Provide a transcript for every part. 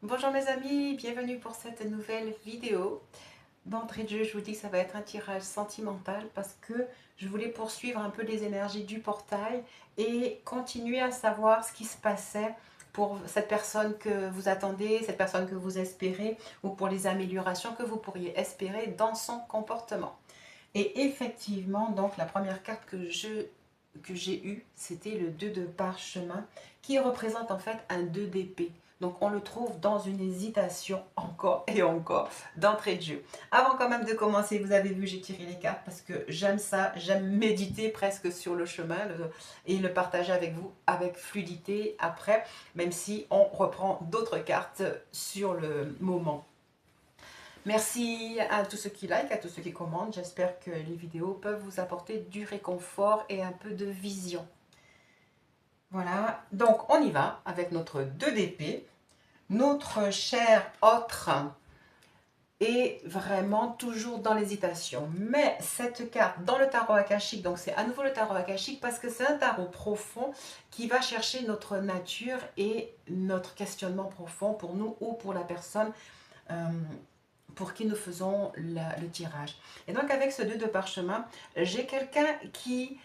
Bonjour mes amis, bienvenue pour cette nouvelle vidéo. D'entrée de jeu, je vous dis que ça va être un tirage sentimental parce que je voulais poursuivre un peu les énergies du portail et continuer à savoir ce qui se passait pour cette personne que vous attendez, cette personne que vous espérez ou pour les améliorations que vous pourriez espérer dans son comportement. Et effectivement, donc la première carte que j'ai eue, c'était le 2 de parchemin qui représente en fait un 2 d'épée. Donc on le trouve dans une hésitation encore et encore d'entrée de jeu. Avant quand même de commencer, vous avez vu, j'ai tiré les cartes parce que j'aime ça, j'aime méditer presque sur le chemin et le partager avec vous avec fluidité après, même si on reprend d'autres cartes sur le moment. Merci à tous ceux qui like, à tous ceux qui commentent. J'espère que les vidéos peuvent vous apporter du réconfort et un peu de vision. Voilà, donc on y va avec notre 2 d'épée. Notre cher autre est vraiment toujours dans l'hésitation. Mais cette carte dans le tarot akashique, donc c'est à nouveau le tarot akashique parce que c'est un tarot profond qui va chercher notre nature et notre questionnement profond pour nous ou pour la personne pour qui nous faisons le tirage. Et donc avec ce 2 de parchemin, j'ai quelqu'un qui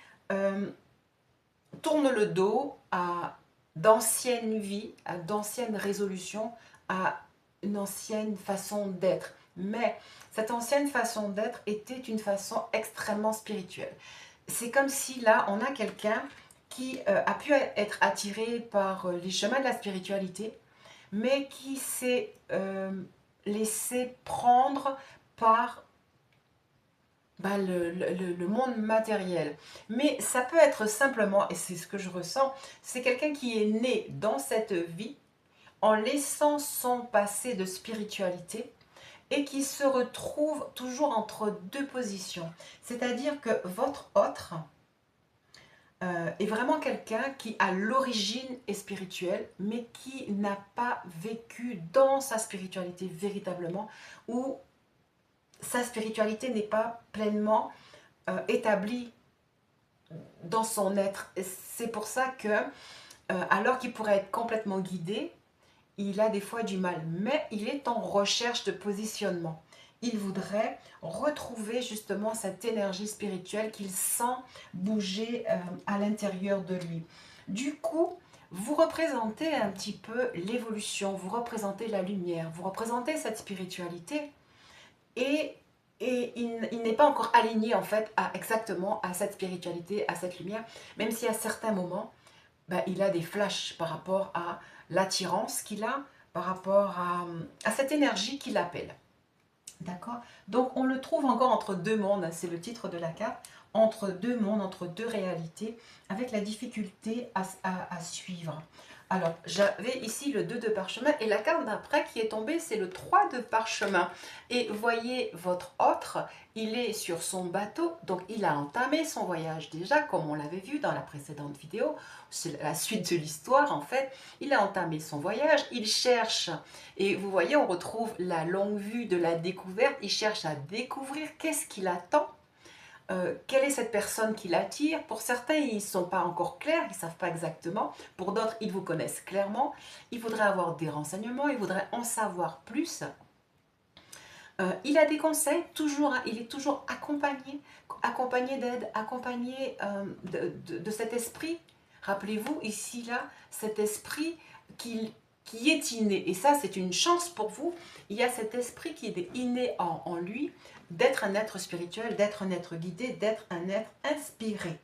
tourne le dos à d'anciennes vies, à d'anciennes résolutions, à une ancienne façon d'être. Mais cette ancienne façon d'être était une façon extrêmement spirituelle. C'est comme si là, on a quelqu'un qui a pu être attiré par les chemins de la spiritualité, mais qui s'est laissé prendre par le monde matériel. Mais ça peut être simplement, et c'est ce que je ressens, c'est quelqu'un qui est né dans cette vie en laissant son passé de spiritualité et qui se retrouve toujours entre deux positions. C'est-à-dire que votre autre est vraiment quelqu'un qui à l'origine est spirituel, mais qui n'a pas vécu dans sa spiritualité véritablement, ou sa spiritualité n'est pas pleinement établie dans son être. C'est pour ça que, alors qu'il pourrait être complètement guidé, il a des fois du mal, mais il est en recherche de positionnement. Il voudrait retrouver justement cette énergie spirituelle qu'il sent bouger à l'intérieur de lui. Du coup, vous représentez un petit peu l'évolution, vous représentez la lumière, vous représentez cette spiritualité et, il n'est pas encore aligné en fait exactement à cette spiritualité, à cette lumière, même si à certains moments, ben, il a des flashs par rapport à l'attirance qu'il a, par rapport à cette énergie qu'il appelle. D'accord. Donc on le trouve encore entre deux mondes, c'est le titre de la carte, entre deux mondes, entre deux réalités, avec la difficulté à suivre. Alors, j'avais ici le 2 de parchemin et la carte d'après qui est tombée, c'est le 3 de parchemin. Et voyez, votre autre, il est sur son bateau, donc il a entamé son voyage déjà, comme on l'avait vu dans la précédente vidéo. C'est la suite de l'histoire en fait. Il a entamé son voyage, il cherche, et vous voyez, on retrouve la longue vue de la découverte. Il cherche à découvrir qu'est-ce qu'il attend. Quelle est cette personne qui l'attire? Pour certains, ils ne sont pas encore clairs, ils ne savent pas exactement. Pour d'autres, ils vous connaissent clairement. Ils voudraient avoir des renseignements, ils voudraient en savoir plus. Il a des conseils, toujours, hein, il est toujours accompagné, accompagné d'aide, accompagné de cet esprit. Rappelez-vous, ici, là, cet esprit qui est inné. Et ça, c'est une chance pour vous. Il y a cet esprit qui est inné en lui, d'être un être spirituel, d'être un être guidé, d'être un être inspiré.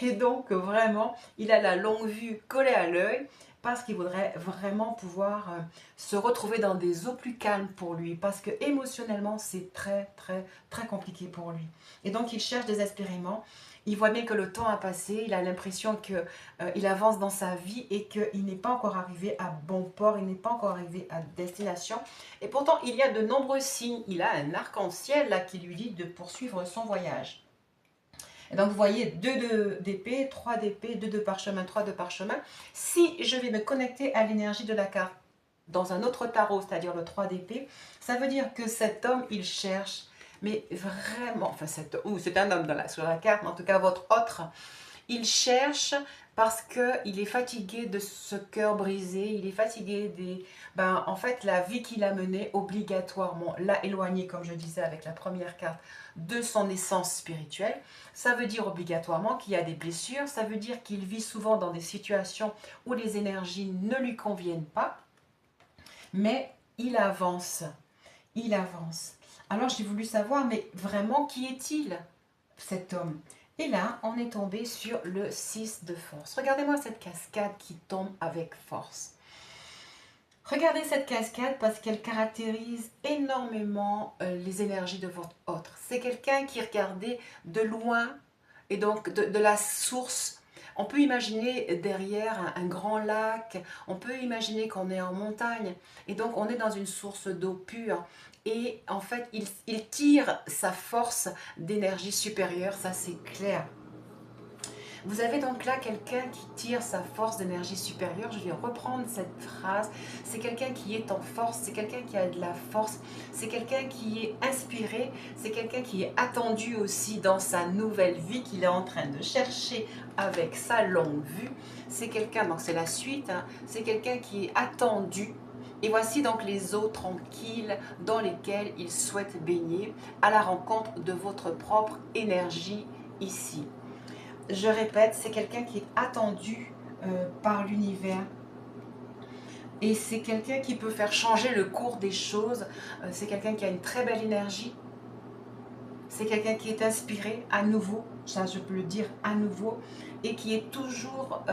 Et donc, vraiment, il a la longue vue collée à l'œil parce qu'il voudrait vraiment pouvoir se retrouver dans des eaux plus calmes pour lui, parce que émotionnellement, c'est très, très, très compliqué pour lui. Et donc, il cherche désespérément. Il voit bien que le temps a passé, il a l'impression qu'il avance dans sa vie et qu'il n'est pas encore arrivé à bon port, il n'est pas encore arrivé à destination. Et pourtant, il y a de nombreux signes. Il a un arc-en-ciel là qui lui dit de poursuivre son voyage. Et donc vous voyez 2 d'épée, 3 d'épée, 2 de parchemin, 3 de parchemin. Si je vais me connecter à l'énergie de la carte dans un autre tarot, c'est-à-dire le 3 d'épée, ça veut dire que cet homme, il cherche, mais vraiment, enfin c'est un homme sur la carte, mais en tout cas votre autre, Il cherche parce qu'il est fatigué de ce cœur brisé, il est fatigué des... Ben, en fait, la vie qu'il a menée obligatoirement l'a éloigné, comme je disais avec la première carte, de son essence spirituelle. Ça veut dire obligatoirement qu'il y a des blessures, ça veut dire qu'il vit souvent dans des situations où les énergies ne lui conviennent pas, mais il avance, il avance. Alors j'ai voulu savoir, mais vraiment, qui est-il, cet homme? Et là, on est tombé sur le 6 de force. Regardez-moi cette cascade qui tombe avec force. Regardez cette cascade parce qu'elle caractérise énormément les énergies de votre autre. C'est quelqu'un qui regardait de loin et donc de la source. On peut imaginer derrière un grand lac, on peut imaginer qu'on est en montagne et donc on est dans une source d'eau pure. Et en fait, il tire sa force d'énergie supérieure, ça c'est clair. Vous avez donc là quelqu'un qui tire sa force d'énergie supérieure. Je vais reprendre cette phrase. C'est quelqu'un qui est en force, c'est quelqu'un qui a de la force, c'est quelqu'un qui est inspiré, c'est quelqu'un qui est attendu aussi dans sa nouvelle vie qu'il est en train de chercher avec sa longue vue. C'est quelqu'un, donc c'est la suite, hein, c'est quelqu'un qui est attendu. Et voici donc les eaux tranquilles dans lesquelles il souhaite baigner à la rencontre de votre propre énergie ici. Je répète, c'est quelqu'un qui est attendu par l'univers. Et c'est quelqu'un qui peut faire changer le cours des choses. C'est quelqu'un qui a une très belle énergie. C'est quelqu'un qui est inspiré à nouveau. Ça, je peux le dire à nouveau. Et qui est toujours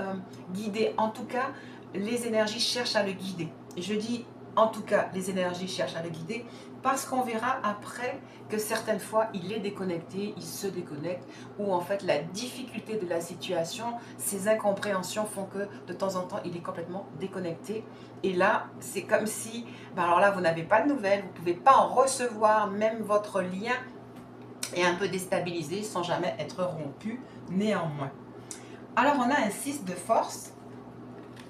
guidé. En tout cas, les énergies cherchent à le guider. Et je dis en tout cas, les énergies cherchent à le guider. Parce qu'on verra après que certaines fois, il est déconnecté, il se déconnecte, ou en fait la difficulté de la situation, ces incompréhensions font que de temps en temps, il est complètement déconnecté. Et là, c'est comme si, ben alors là, vous n'avez pas de nouvelles, vous ne pouvez pas en recevoir, même votre lien est un peu déstabilisé sans jamais être rompu néanmoins. Alors on a un 6 de force,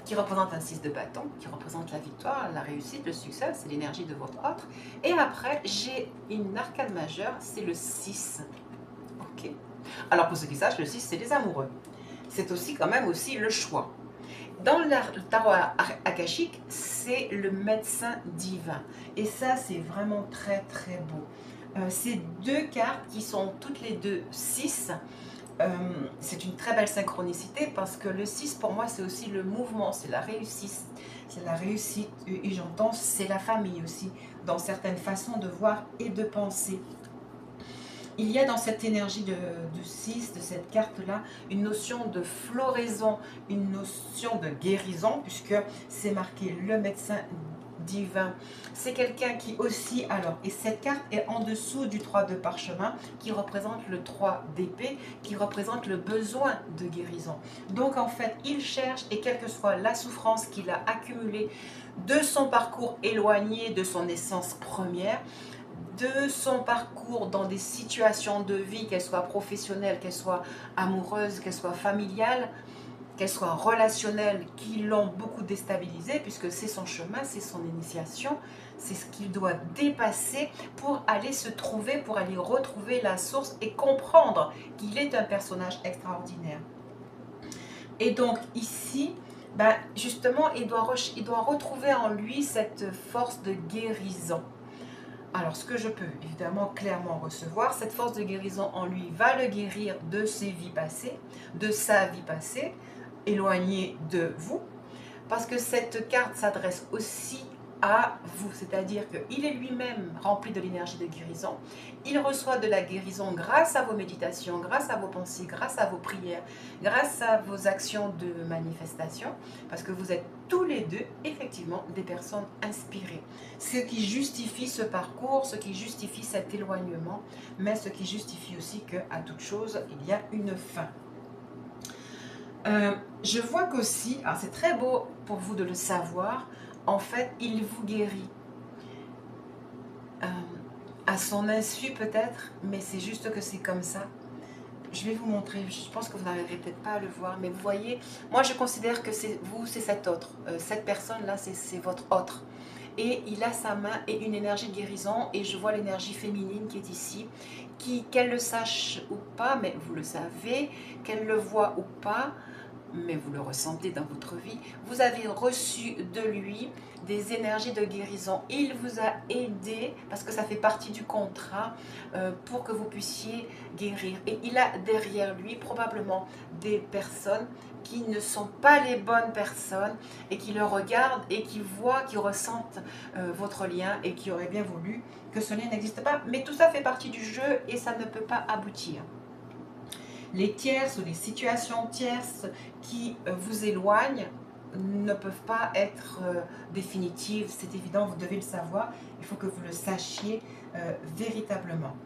qui représente un 6 de bâton, qui représente la victoire, la réussite, le succès, c'est l'énergie de votre autre. Et après, j'ai une arcade majeure, c'est le 6. Ok. Alors pour ceux qui sachent, le 6, c'est les amoureux. C'est aussi quand même aussi le choix. Dans le tarot akashique, c'est le médecin divin. Et ça, c'est vraiment très très beau. Ces deux cartes qui sont toutes les deux 6, c'est une très belle synchronicité parce que le 6 pour moi c'est aussi le mouvement, c'est la réussite, et j'entends c'est la famille aussi dans certaines façons de voir et de penser. Il y a dans cette énergie de 6, de cette carte-là, une notion de floraison, une notion de guérison puisque c'est marqué le médecin divin. C'est quelqu'un qui aussi, alors, et cette carte est en dessous du 3 de parchemin qui représente le 3 d'épée, qui représente le besoin de guérison. Donc en fait, il cherche et quelle que soit la souffrance qu'il a accumulée de son parcours éloigné de son essence première, de son parcours dans des situations de vie, qu'elles soient professionnelles, qu'elles soient amoureuses, qu'elles soient familiales, qu'elles soient relationnelles, qui l'ont beaucoup déstabilisé, puisque c'est son chemin, c'est son initiation, c'est ce qu'il doit dépasser pour aller se trouver, pour aller retrouver la source et comprendre qu'il est un personnage extraordinaire. Et donc ici, ben justement, il doit retrouver en lui cette force de guérison. Alors, ce que je peux évidemment clairement recevoir, cette force de guérison en lui va le guérir de ses vies passées, de sa vie passée, éloignée de vous, parce que cette carte s'adresse aussi à vous, c'est-à-dire qu'il est lui-même rempli de l'énergie de guérison, il reçoit de la guérison grâce à vos méditations, grâce à vos pensées, grâce à vos prières, grâce à vos actions de manifestation, parce que vous êtes tous les deux effectivement des personnes inspirées, ce qui justifie ce parcours, ce qui justifie cet éloignement, mais ce qui justifie aussi qu'à toute chose, il y a une fin. Je vois qu'aussi, alors c'est très beau pour vous de le savoir, en fait, il vous guérit. À son insu peut-être, mais c'est juste que c'est comme ça. Je vais vous montrer, je pense que vous n'arriverez peut-être pas à le voir, mais vous voyez, moi je considère que c'est vous, c'est cet autre. Cette personne-là, c'est votre autre. et il a sa main et une énergie de guérison, et je vois l'énergie féminine qui est ici, qu'elle le sache ou pas, mais vous le savez, qu'elle le voit ou pas, mais vous le ressentez dans votre vie, vous avez reçu de lui des énergies de guérison. Il vous a aidé, parce que ça fait partie du contrat, pour que vous puissiez guérir. Et il a derrière lui probablement des personnes qui ne sont pas les bonnes personnes et qui le regardent et qui voient, qui ressentent votre lien et qui auraient bien voulu que ce lien n'existe pas. Mais tout ça fait partie du jeu et ça ne peut pas aboutir. Les tierces ou les situations tierces qui vous éloignent ne peuvent pas être définitives, c'est évident, vous devez le savoir, il faut que vous le sachiez véritablement.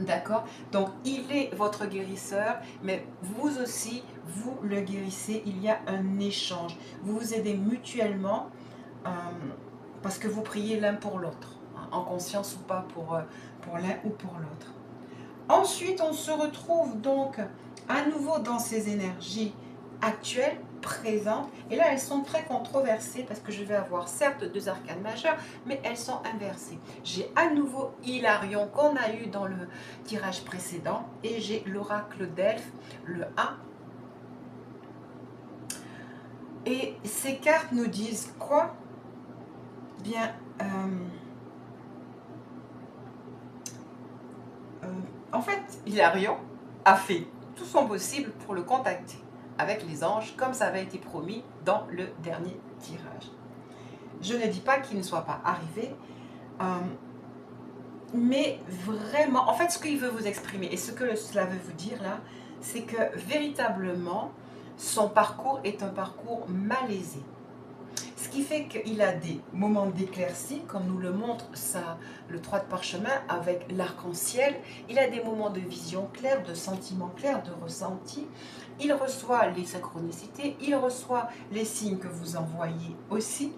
D'accord? Donc, il est votre guérisseur, mais vous aussi, vous le guérissez, il y a un échange. Vous vous aidez mutuellement parce que vous priez l'un pour l'autre, hein, en conscience ou pas pour l'un ou pour l'autre. Ensuite, on se retrouve donc à nouveau dans ces énergies actuelles, présentes. Et là, elles sont très controversées parce que je vais avoir certes 2 arcanes majeures, mais elles sont inversées. J'ai à nouveau Hilarion qu'on a eu dans le tirage précédent et j'ai l'oracle d'Elphes, le 1. Et ces cartes nous disent quoi? Bien, en fait, Hilarion a fait tout son possible pour le contacter avec les anges, comme ça avait été promis dans le dernier tirage. Je ne dis pas qu'il ne soit pas arrivé, mais vraiment, en fait, ce qu'il veut vous exprimer et ce que cela veut vous dire là, c'est que véritablement, son parcours est un parcours malaisé. Ce qui fait qu'il a des moments d'éclaircie, comme nous le montre le 3 de parchemin avec l'arc-en-ciel. Il a des moments de vision claire, de sentiments clairs, de ressenti. Il reçoit les synchronicités, il reçoit les signes que vous envoyez aussi.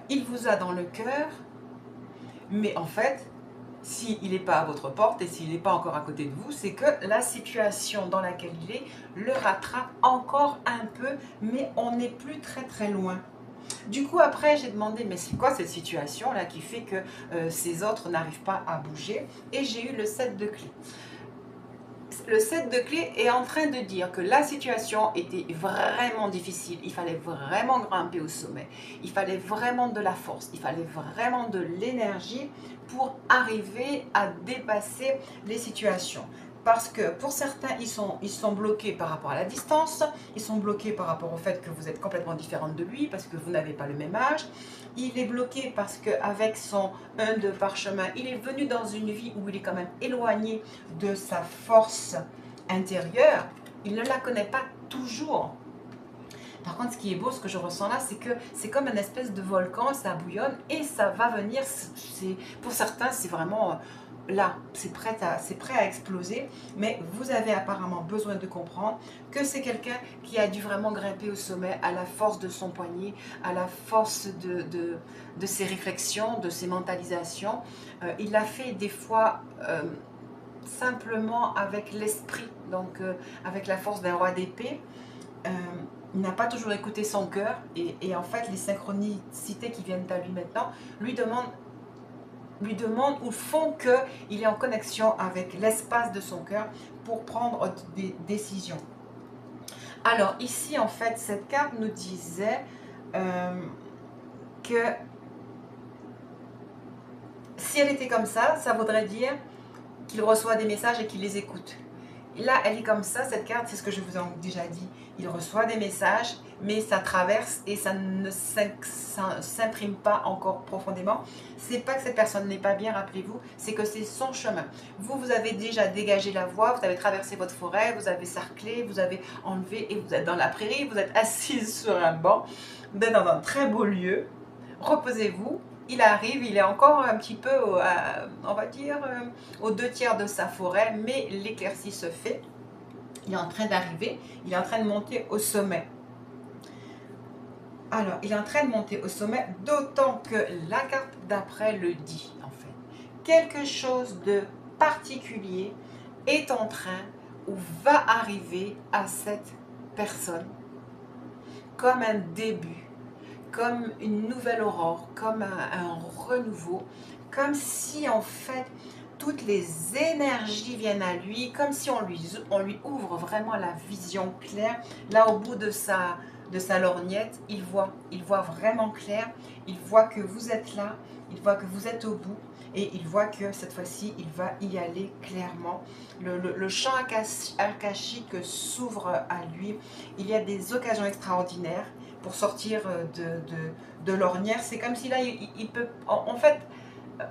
Il vous a dans le cœur, mais en fait, s'il n'est pas à votre porte et s'il n'est pas encore à côté de vous, c'est que la situation dans laquelle il est le rattrape encore un peu, mais on n'est plus très très loin. Du coup, après, j'ai demandé, mais c'est quoi cette situation-là qui fait que ces autres n'arrivent pas à bouger? Et j'ai eu le 7 de clés. Le 7 de clés est en train de dire que la situation était vraiment difficile, il fallait vraiment grimper au sommet, il fallait vraiment de la force, il fallait vraiment de l'énergie pour arriver à dépasser les situations. Parce que pour certains, ils sont bloqués par rapport à la distance, ils sont bloqués par rapport au fait que vous êtes complètement différente de lui, parce que vous n'avez pas le même âge. Il est bloqué parce qu'avec son 1 de parchemin, il est venu dans une vie où il est quand même éloigné de sa force intérieure. Il ne la connaît pas toujours. Par contre, ce qui est beau, ce que je ressens là, c'est que c'est comme une espèce de volcan, ça bouillonne et ça va venir. Pour certains, c'est vraiment là, c'est prêt à exploser. Mais vous avez apparemment besoin de comprendre que c'est quelqu'un qui a dû vraiment grimper au sommet à la force de son poignet, à la force de ses réflexions, de ses mentalisations. Il l'a fait des fois simplement avec l'esprit, donc avec la force d'un roi d'épée. Il n'a pas toujours écouté son cœur et en fait les synchronicités qui viennent à lui maintenant lui demandent ou font qu'il est en connexion avec l'espace de son cœur pour prendre des décisions. Alors ici en fait cette carte nous disait que si elle était comme ça voudrait dire qu'il reçoit des messages et qu'il les écoute. Et là, elle est comme ça, cette carte, c'est ce que je vous ai déjà dit. Il reçoit des messages, mais ça traverse et ça ne s'imprime pas encore profondément. C'est pas que cette personne n'est pas bien, rappelez-vous, c'est que c'est son chemin. Vous, vous avez déjà dégagé la voie, vous avez traversé votre forêt, vous avez sarclé, vous avez enlevé et vous êtes dans la prairie, vous êtes assise sur un banc, vous êtes dans un très beau lieu. Reposez-vous. Il arrive, il est encore un petit peu, on va dire, aux 2/3 de sa forêt, mais l'éclaircie se fait. Il est en train d'arriver, il est en train de monter au sommet. Alors, il est en train de monter au sommet, d'autant que la carte d'après le dit, en fait. Quelque chose de particulier est en train ou va arriver à cette personne, comme un début. comme une nouvelle aurore, comme un renouveau, comme si en fait toutes les énergies viennent à lui, comme si on lui ouvre vraiment la vision claire. Là, au bout de sa lorgnette, il voit vraiment clair, il voit que vous êtes là, il voit que vous êtes au bout, et il voit que cette fois-ci, il va y aller clairement. Le champ akashique s'ouvre à lui. Il y a des occasions extraordinaires pour sortir de l'ornière. C'est comme si là, il peut... En fait,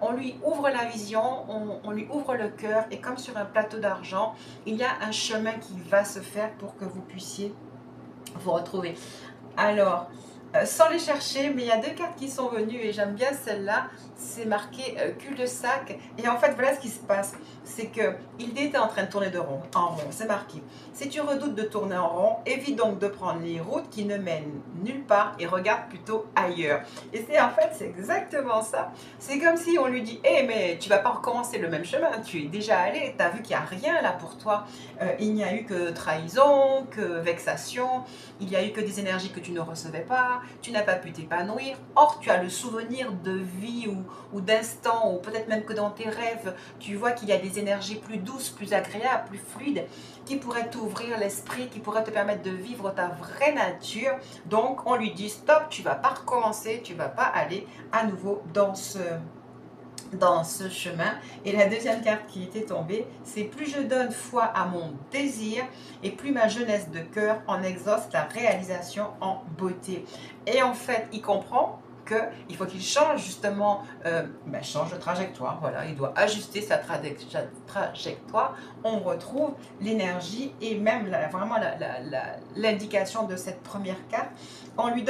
on lui ouvre la vision, on lui ouvre le cœur, et comme sur un plateau d'argent, il y a un chemin qui va se faire pour que vous puissiez vous retrouver. Alors, sans les chercher, mais il y a deux cartes qui sont venues et j'aime bien celle-là. C'est marqué cul-de-sac. Et en fait, voilà ce qui se passe. C'est qu'il était en train de tourner en rond. C'est marqué. Si tu redoutes de tourner en rond, évite donc de prendre les routes qui ne mènent nulle part et regarde plutôt ailleurs. Et c'est en fait, c'est exactement ça. C'est comme si on lui dit, hé, mais tu vas pas recommencer le même chemin. Tu es déjà allé, tu as vu qu'il n'y a rien là pour toi. Il n'y a eu que trahison, que vexation. Il n'y a eu que des énergies que tu ne recevais pas. Tu n'as pas pu t'épanouir. Or, tu as le souvenir de vie ou d'instant, ou peut-être même que dans tes rêves, tu vois qu'il y a des énergies plus douces, plus agréables, plus fluides, qui pourraient t'ouvrir l'esprit, qui pourraient te permettre de vivre ta vraie nature. Donc, on lui dit stop, tu ne vas pas recommencer, tu ne vas pas aller à nouveau dans ce chemin. Et la deuxième carte qui était tombée, c'est plus je donne foi à mon désir et plus ma jeunesse de cœur en exauce la réalisation en beauté. Et en fait, il comprend qu'il faut qu'il change justement, change de trajectoire, voilà, il doit ajuster sa trajectoire. On retrouve l'énergie et même vraiment l'indication de cette première carte. On lui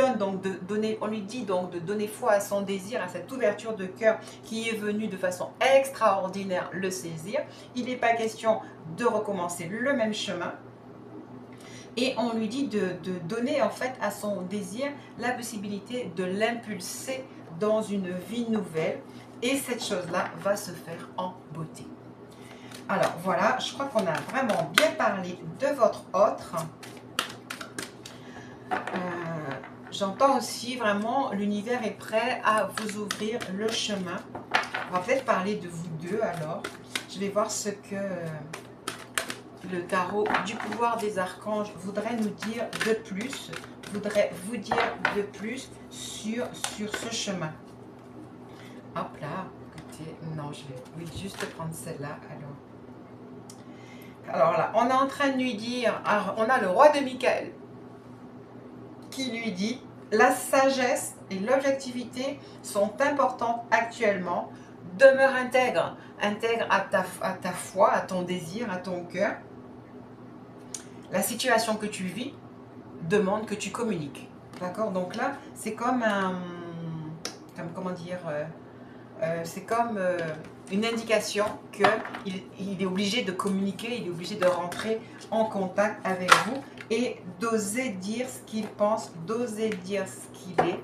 dit donc de donner foi à son désir, à cette ouverture de cœur qui est venue de façon extraordinaire le saisir. Il n'est pas question de recommencer le même chemin. Et on lui dit de donner en fait à son désir la possibilité de l'impulser dans une vie nouvelle. Et cette chose-là va se faire en beauté. Alors voilà, je crois qu'on a vraiment bien parlé de votre autre. J'entends aussi vraiment l'univers est prêt à vous ouvrir le chemin. On va peut-être parler de vous deux alors. Je vais voir ce que le tarot du pouvoir des archanges voudrait nous dire de plus, voudrait vous dire de plus sur ce chemin. Hop là, écoutez, non, je vais juste prendre celle-là alors. Alors là, on est en train de lui dire, on a le roi de Michael qui lui dit la sagesse et l'objectivité sont importantes actuellement. Demeure intègre, intègre à ta foi, à ton désir, à ton cœur. La situation que tu vis demande que tu communiques. D'accord? Donc là, c'est comme comment dire, c'est comme une indication qu'il est obligé de communiquer, il est obligé de rentrer en contact avec vous et d'oser dire ce qu'il pense, d'oser dire ce qu'il est.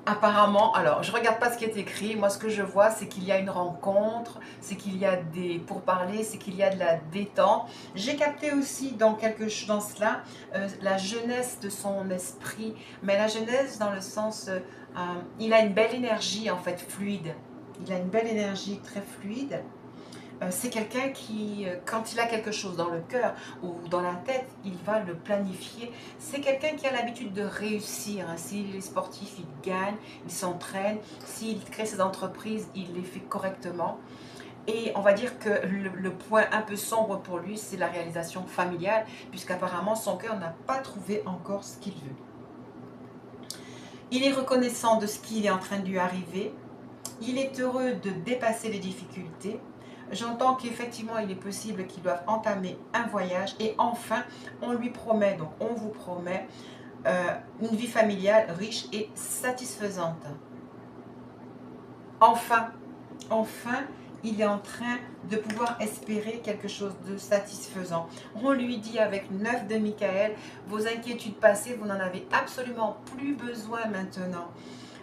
Apparemment, alors je regarde pas ce qui est écrit, moi ce que je vois c'est qu'il y a une rencontre, c'est qu'il y a des pourparlers, c'est qu'il y a de la détente. J'ai capté aussi dans cela la jeunesse de son esprit, mais la jeunesse dans le sens, il a une belle énergie en fait fluide, il a une belle énergie très fluide. C'est quelqu'un qui, quand il a quelque chose dans le cœur ou dans la tête, il va le planifier. C'est quelqu'un qui a l'habitude de réussir. S'il est sportif, il gagne, il s'entraîne. S'il crée ses entreprises, il les fait correctement. Et on va dire que le point un peu sombre pour lui, c'est la réalisation familiale, puisqu'apparemment son cœur n'a pas trouvé encore ce qu'il veut. Il est reconnaissant de ce qui est en train de lui arriver. Il est heureux de dépasser les difficultés. J'entends qu'effectivement, il est possible qu'ils doivent entamer un voyage. Et enfin, on lui promet, donc on vous promet, une vie familiale riche et satisfaisante. Enfin, il est en train de pouvoir espérer quelque chose de satisfaisant. On lui dit avec 9 de Michael, vos inquiétudes passées, vous n'en avez absolument plus besoin maintenant.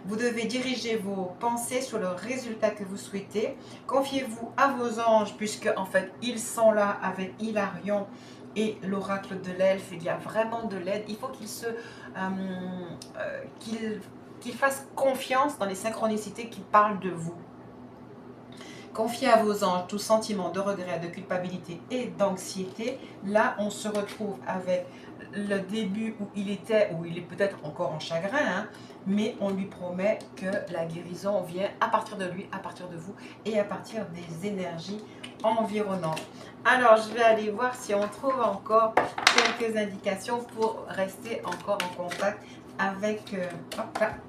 Vous devez diriger vos pensées sur le résultat que vous souhaitez. Confiez-vous à vos anges puisque en fait ils sont là avec Hilarion et l'oracle de l'elfe, il y a vraiment de l'aide. Il faut qu'il fasse confiance dans les synchronicités qui parlent de vous. Confiez à vos anges tout sentiment de regret, de culpabilité et d'anxiété. Là, on se retrouve avec le début où il est peut-être encore en chagrin, hein, mais on lui promet que la guérison vient à partir de lui, à partir de vous et à partir des énergies environnantes. Alors, je vais aller voir si on trouve encore quelques indications pour rester encore en contact avec,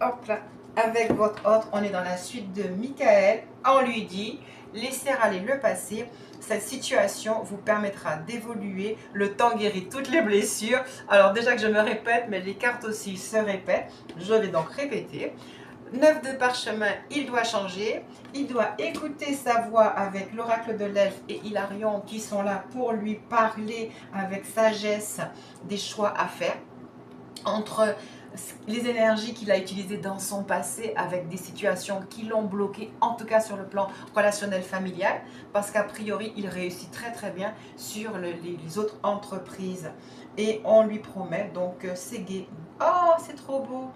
hop là, avec votre hôte. On est dans la suite de Michael. On lui dit, laissez aller le passé. Cette situation vous permettra d'évoluer. Le temps guérit toutes les blessures. Alors déjà que je me répète, mais les cartes aussi se répètent. Je vais donc répéter. 9 de parchemin, il doit changer. Il doit écouter sa voix avec l'oracle de l'elfe et Hilarion qui sont là pour lui parler avec sagesse des choix à faire. Entre les énergies qu'il a utilisées dans son passé avec des situations qui l'ont bloqué, en tout cas sur le plan relationnel familial, parce qu'a priori, il réussit très très bien sur les autres entreprises. Et on lui promet, donc c'est gai. Oh, c'est trop beau!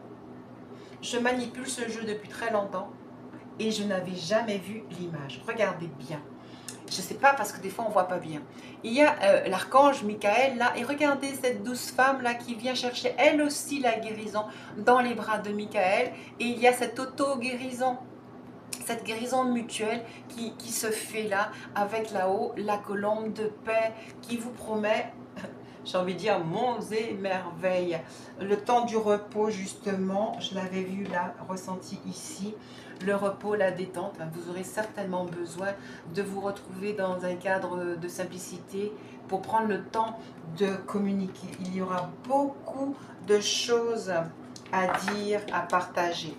Je manipule ce jeu depuis très longtemps et je n'avais jamais vu l'image. Regardez bien. Je ne sais pas parce que des fois on ne voit pas bien. Il y a l'archange Michael là et regardez cette douce femme là qui vient chercher elle aussi la guérison dans les bras de Michael et il y a cette auto-guérison, cette guérison mutuelle qui se fait là avec là-haut la colombe de paix qui vous promet, j'ai envie de dire, monts et merveilles. Le temps du repos justement, je l'avais vu là, ressenti ici. Le repos, la détente, vous aurez certainement besoin de vous retrouver dans un cadre de simplicité pour prendre le temps de communiquer. Il y aura beaucoup de choses à dire, à partager.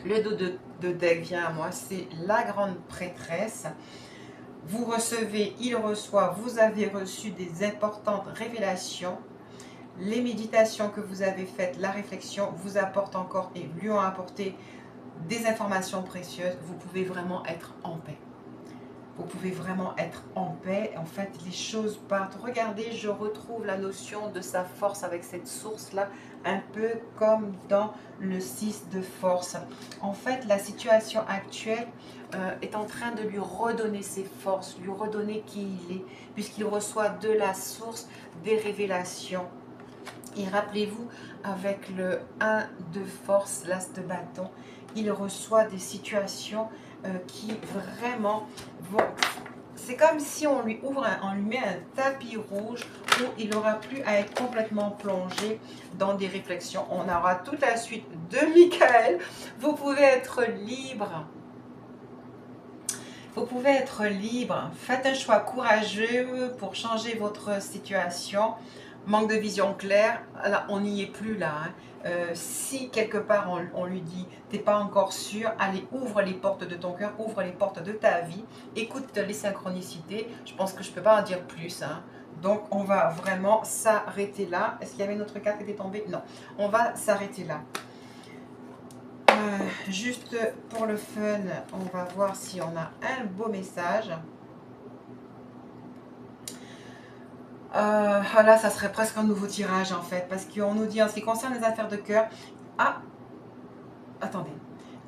Le dos de deck vient à moi, c'est la grande prêtresse. Vous recevez, il reçoit, vous avez reçu des importantes révélations. Les méditations que vous avez faites, la réflexion vous apporte encore et lui ont apporté des informations précieuses. Vous pouvez vraiment être en paix. Vous pouvez vraiment être en paix. En fait, les choses partent. Regardez, je retrouve la notion de sa force avec cette source-là, un peu comme dans le 6 de force. En fait, la situation actuelle est en train de lui redonner ses forces, lui redonner qui il est, puisqu'il reçoit de la source des révélations. Et rappelez-vous, avec le 1 de force, l'as de bâton, il reçoit des situations qui vraiment vont... C'est comme si on lui on lui met un tapis rouge où il n'aura plus à être complètement plongé dans des réflexions. On aura toute la suite de Michael. Vous pouvez être libre. Vous pouvez être libre. Faites un choix courageux pour changer votre situation. Manque de vision claire, là, on n'y est plus là. Hein. Si quelque part on lui dit t'es pas encore sûr, allez, ouvre les portes de ton cœur, ouvre les portes de ta vie, écoute les synchronicités. Je pense que je peux pas en dire plus. Hein. Donc on va vraiment s'arrêter là. Est-ce qu'il y avait une autre carte qui était tombée? Non. On va s'arrêter là. Juste pour le fun, on va voir si on a un beau message. Là, ça serait presque un nouveau tirage en fait, parce qu'on nous dit en ce qui concerne les affaires de cœur, ah, attendez,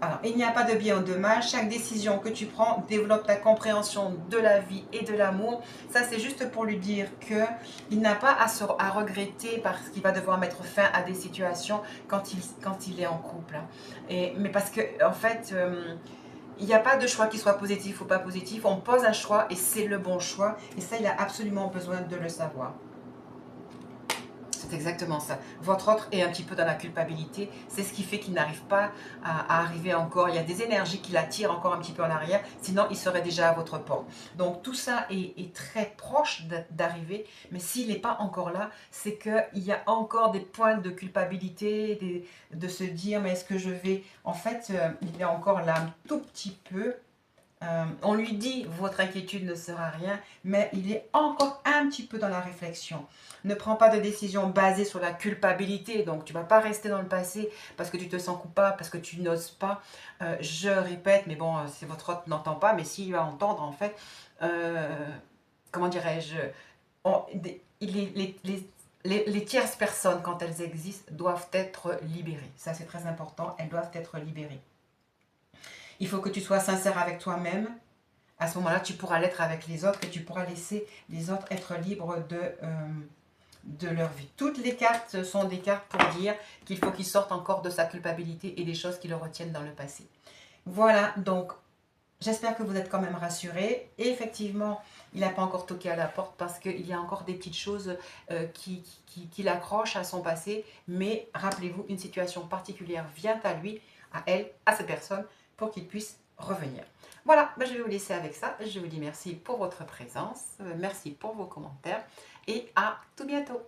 alors, il n'y a pas de bien ou de mal, chaque décision que tu prends développe ta compréhension de la vie et de l'amour. Ça, c'est juste pour lui dire qu'il n'a pas à regretter parce qu'il va devoir mettre fin à des situations quand il est en couple. Mais parce que, en fait, il n'y a pas de choix qui soit positif ou pas positif. On pose un choix et c'est le bon choix. Et ça, il a absolument besoin de le savoir. C'est exactement ça. Votre autre est un petit peu dans la culpabilité. C'est ce qui fait qu'il n'arrive pas à arriver encore. Il y a des énergies qui l'attirent encore un petit peu en arrière. Sinon, il serait déjà à votre porte. Donc, tout ça est très proche d'arriver. Mais s'il n'est pas encore là, c'est qu'il y a encore des points de culpabilité, de se dire, mais est-ce que je vais... En fait, il est encore là un tout petit peu. On lui dit, votre inquiétude ne sert à rien, mais il est encore un petit peu dans la réflexion. Ne prends pas de décision basée sur la culpabilité, donc tu ne vas pas rester dans le passé parce que tu te sens coupable, parce que tu n'oses pas. Je répète, mais bon, c'est votre hôte n'entend pas, mais s'il va entendre, en fait, comment dirais-je, les tierces personnes, quand elles existent, doivent être libérées. Ça, c'est très important. Elles doivent être libérées. Il faut que tu sois sincère avec toi-même. À ce moment-là, tu pourras l'être avec les autres et tu pourras laisser les autres être libres de leur vie. Toutes les cartes sont des cartes pour dire qu'il faut qu'il sorte encore de sa culpabilité et des choses qui le retiennent dans le passé. Voilà, donc j'espère que vous êtes quand même rassurés. Et effectivement, il n'a pas encore toqué à la porte parce qu'il y a encore des petites choses qui l'accrochent à son passé. Mais rappelez-vous, une situation particulière vient à lui, à elle, à cette personne, pour qu'il puisse revenir. Voilà, ben je vais vous laisser avec ça. Je vous dis merci pour votre présence, merci pour vos commentaires et à tout bientôt.